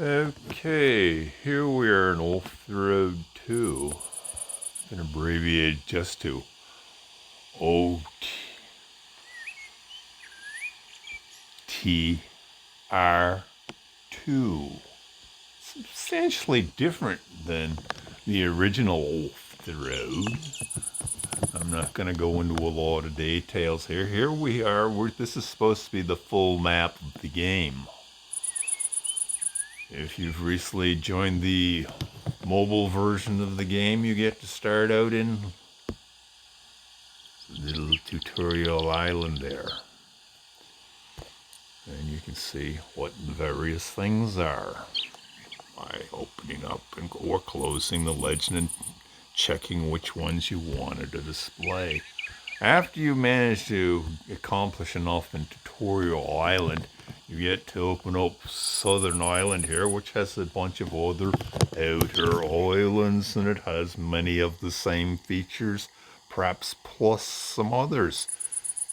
Okay, here we are in Off-the-Road 2. It's been abbreviated just to OTR. Two. Substantially different than the original Off-the-Road. I'm not going to go into a lot of details here. Here we are. This is supposed to be the full map of the game. If you've recently joined the mobile version of the game, you get to start out in the little tutorial island there. And you can see what the various things are by opening up or closing the legend and checking which ones you wanted to display. After you manage to accomplish enough in Tutorial Island, you get to open up Southern Island here, which has a bunch of other outer islands, and it has many of the same features, perhaps plus some others.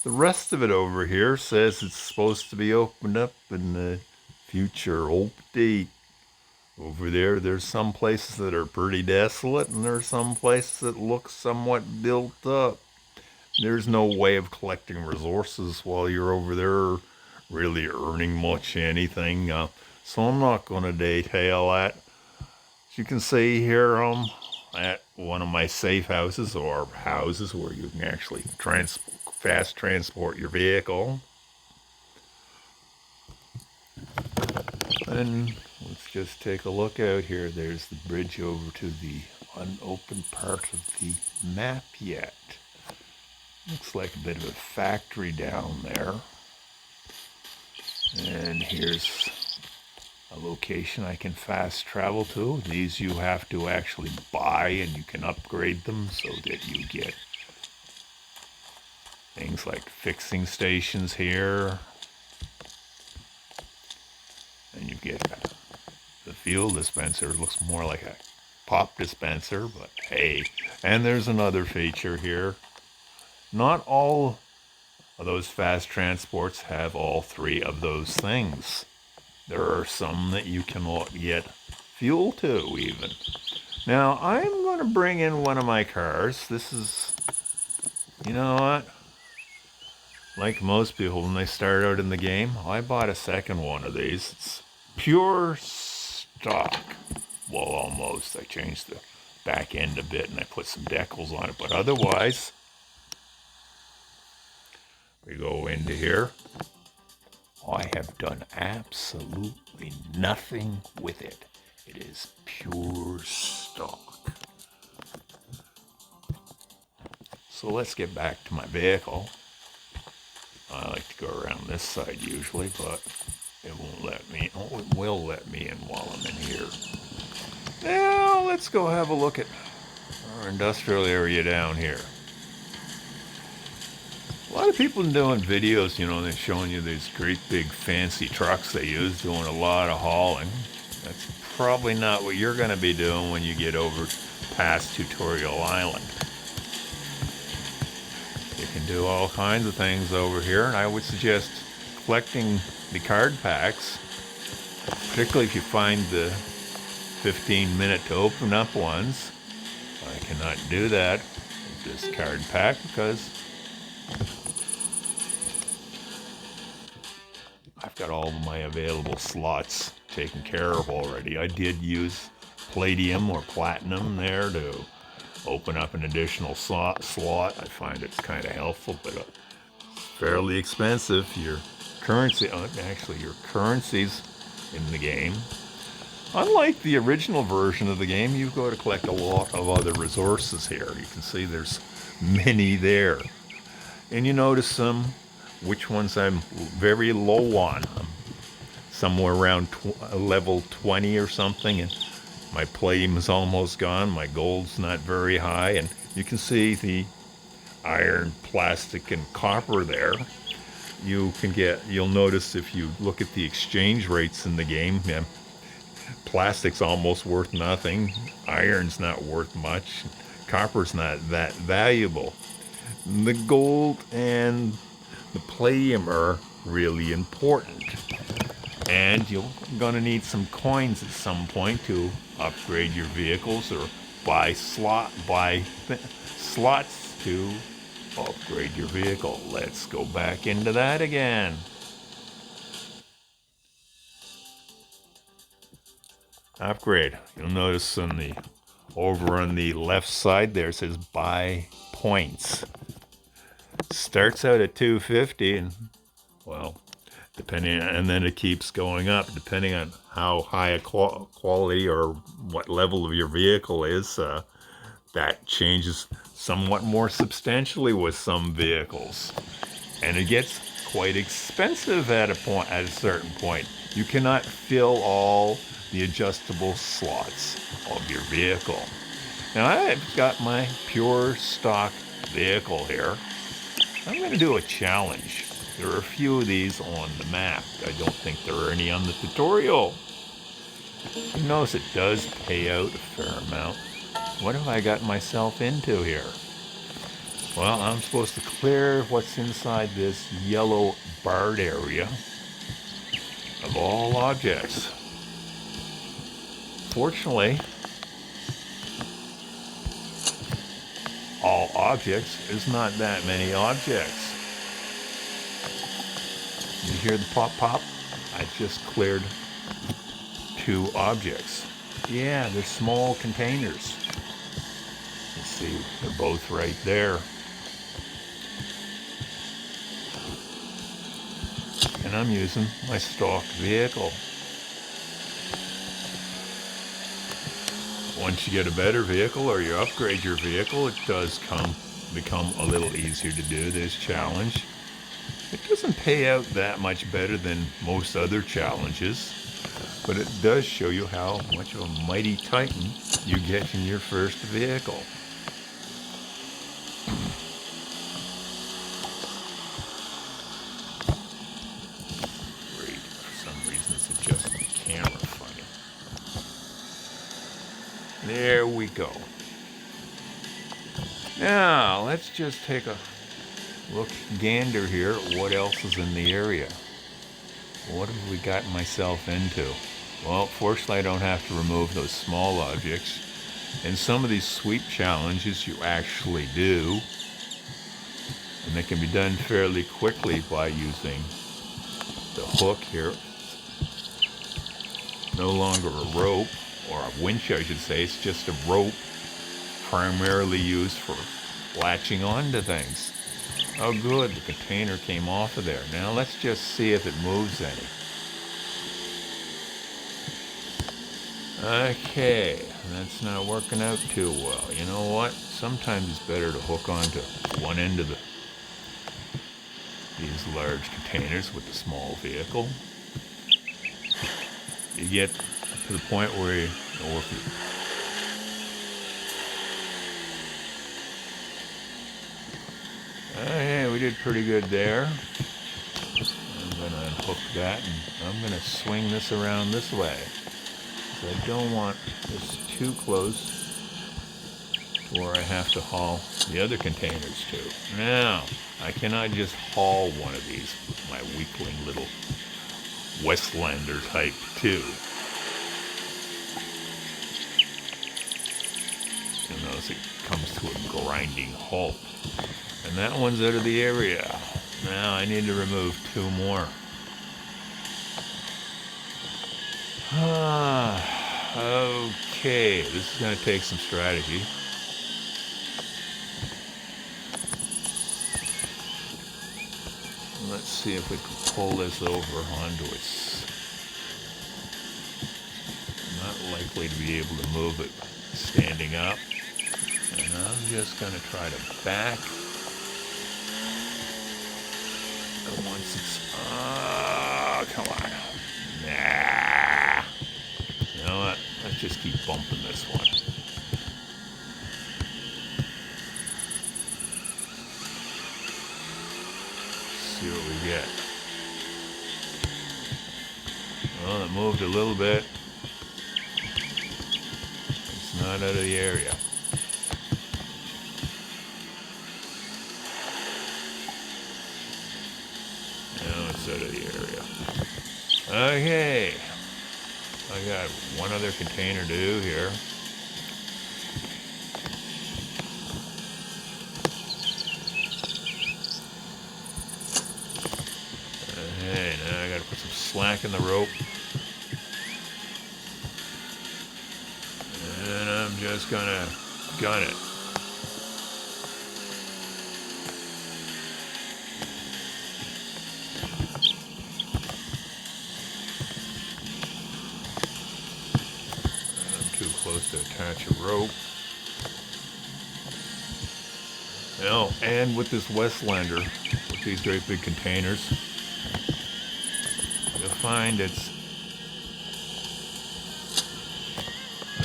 The rest of it over here says it's supposed to be opened up in the future update. Over there, there's some places that are pretty desolate, and there's some places that look somewhat built up. There's no way of collecting resources while you're over there really earning much anything. So I'm not going to detail that. As you can see here, at one of my safe houses, or houses where you can actually fast transport your vehicle. And let's just take a look out here. There's the bridge over to the unopened part of the map yet. Looks like a bit of a factory down there. And here's a location I can fast travel to. These you have to actually buy, and you can upgrade them so that you get things like fixing stations here. And you get the fuel dispenser. It looks more like a pop dispenser, but hey. And there's another feature here. Not all of those fast transports have all three of those things. There are some that you cannot get fuel to even. Now, I'm going to bring in one of my cars. This is, you know what? Like most people, when they start out in the game, I bought a second one of these. It's pure stock. Well, almost. I changed the back end a bit and I put some decals on it, but otherwise, we go into here. I have done absolutely nothing with it. It is pure stock. So let's get back to my vehicle. I like to go around this side usually, but it won't let me. Oh, it will let me in while I'm in here. Now let's go have a look at our industrial area down here. A lot of people doing videos, you know, they're showing you these great big fancy trucks they use doing a lot of hauling. That's probably not what you're going to be doing when you get over past Tutorial Island. You can do all kinds of things over here, and I would suggest collecting the card packs, particularly if you find the 15-minute to open up ones. I cannot do that with this card pack because I've got all of my available slots taken care of already. I did use palladium or platinum there to open up an additional slot. I find it's kind of helpful, but it's fairly expensive. Your currencies in the game. Unlike the original version of the game, you go to collect a lot of other resources here. You can see there's many there. And you notice which ones I'm very low on. I'm somewhere around level 20 or something, and my palladium is almost gone. My gold's not very high, and you can see the iron, plastic, and copper there. You'll notice if you look at the exchange rates in the game, plastic's almost worth nothing, iron's not worth much, copper's not that valuable. The gold and the palladium are really important. And you're going to need some coins at some point to upgrade your vehicles or buy slots to upgrade your vehicle. Let's go back into that again. Upgrade. You'll notice over on the left side there, it says buy points. Starts out at 250 and, well, and then it keeps going up depending on how high a quality or what level of your vehicle is. That changes somewhat more substantially with some vehicles, and it gets quite expensive at a certain point. You cannot fill all the adjustable slots of your vehicle. Now I've got my pure stock vehicle here. I'm going to do a challenge. There are a few of these on the map. I don't think there are any on the tutorial. You notice it does pay out a fair amount. What have I got myself into here? Well, I'm supposed to clear what's inside this yellow barred area of all objects. Fortunately, all objects is not that many objects. You hear the pop pop? I just cleared 2 objects. Yeah, they're small containers. Let's see, they're both right there. And I'm using my stock vehicle. Once you get a better vehicle or you upgrade your vehicle, it does become a little easier to do this challenge. It doesn't pay out that much better than most other challenges, but it does show you how much of a mighty titan you get in your first vehicle. Great, for some reason it's adjusting the camera funny. There we go. Now, let's just take a gander here at what else is in the area. What have we got myself into? Well, fortunately I don't have to remove those small objects. And some of these sweep challenges you actually do. And they can be done fairly quickly by using the hook here. No longer a rope, or a winch I should say, it's just a rope primarily used for latching onto things. Oh good, the container came off of there. Now let's just see if it moves any. Okay, that's not working out too well. You know what? Sometimes it's better to hook onto one end of these large containers with the small vehicle. You get to the point where you know, okay, we did pretty good there. I'm going to unhook that and I'm going to swing this around this way. So I don't want this too close where I have to haul the other containers to. Now, I cannot just haul one of these with my weakling little Westlander Type 2. You'll notice it comes to a grinding halt. And that one's out of the area. Now I need to remove 2 more. Okay, this is going to take some strategy. Let's see if we can pull this over onto its... I'm not likely to be able to move it standing up. And I'm just going to try to back. And once it's... Oh, come on. Nah. You know what? Let's just keep bumping this one. See what we get. Well, it moved a little bit. It's not out of the area. Now it's out of the area. Okay. I got one other container to do here. Okay, now I gotta put some slack in the rope. And I'm just gonna gun it. I'm too close to attach a rope. Now, and with this Westlander, with these great big containers, you'll find it's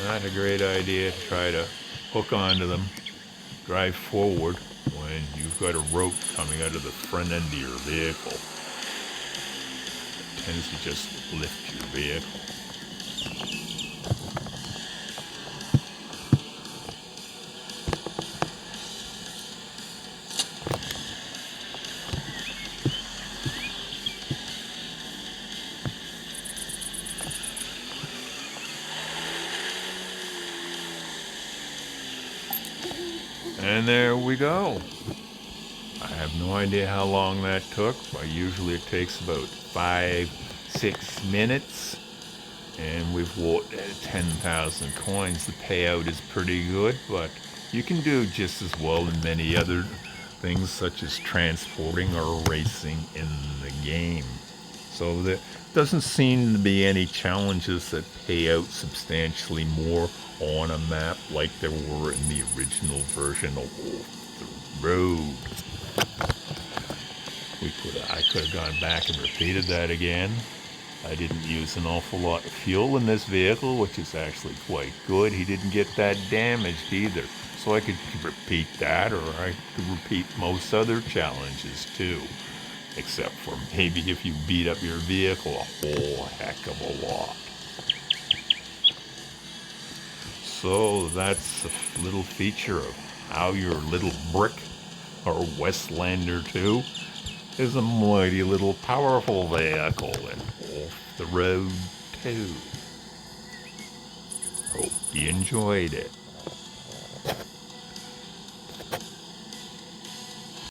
not a great idea to try to hook onto them, drive forward when you've got a rope coming out of the front end of your vehicle. It tends to just lift your vehicle. And there we go. I have no idea how long that took, but usually it takes about 5-6 minutes. And we've bought 10,000 coins. The payout is pretty good, but you can do just as well in many other things such as transporting or racing in the game. So there doesn't seem to be any challenges that pay out substantially more on a map like there were in the original version of the Road. I could have gone back and repeated that again. I didn't use an awful lot of fuel in this vehicle, which is actually quite good. He didn't get that damaged either. So I could repeat that, or I could repeat most other challenges too. Except for maybe if you beat up your vehicle a whole heck of a lot. So that's a little feature of how your little brick, or Westlander 2, is a mighty little powerful vehicle and off the road too. Hope you enjoyed it.